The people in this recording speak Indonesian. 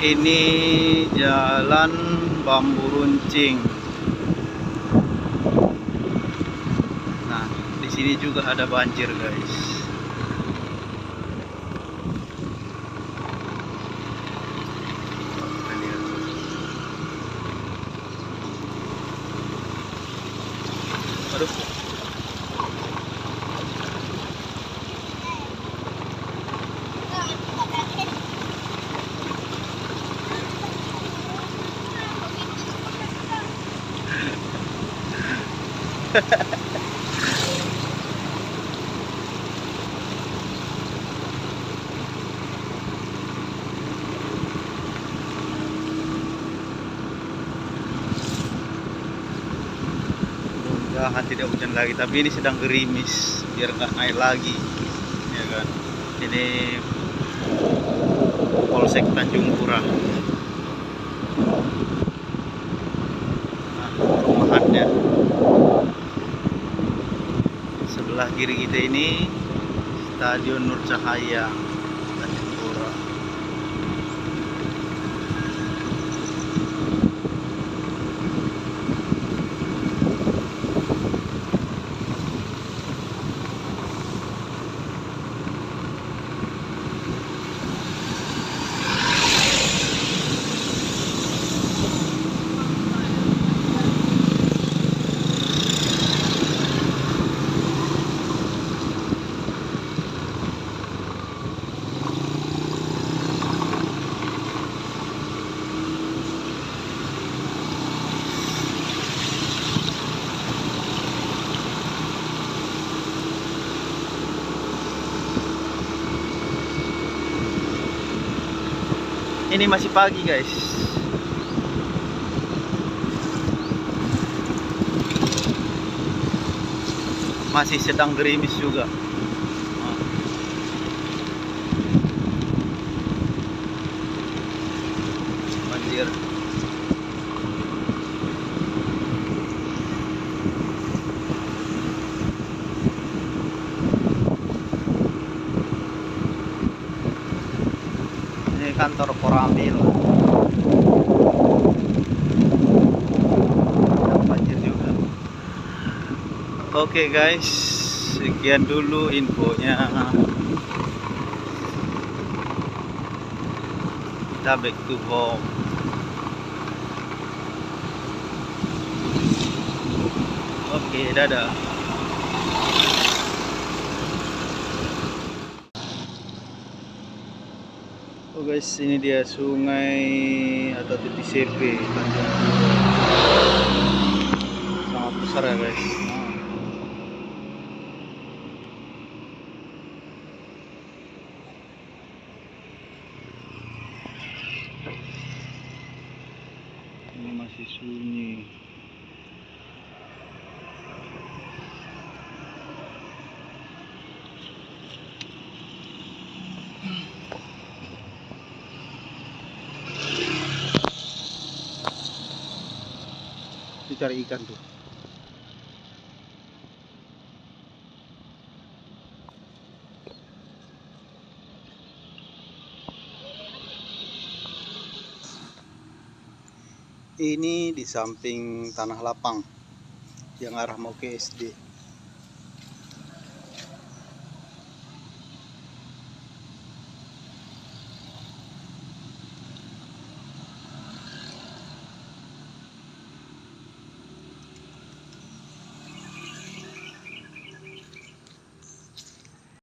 Ini jalan Bambu Runcing. Nah, di sini juga ada banjir, guys. Aduh. Mudah-mudahan tidak hujan lagi, tapi ini sedang gerimis biar nggak naik lagi, ya kan. Ini Polsek Tanjung Pura. Nah, perumahannya sebelah kiri kita ini Stadion Nur Cahaya Tanjung Pura. Ini masih pagi, guys. Masih sedang gerimis juga. Banjir. Ini kantor Koramil. Banjir juga. Oke, guys, sekian dulu infonya. Kita back to home. Oke, dadah. Oh guys, ini dia sungai atau titik CP Tanjung Pura. Sangat besar ya, guys. Ini masih sunyi. Cari ikan tuh. Ini di samping Tanah Lapang yang arah mau ke SD.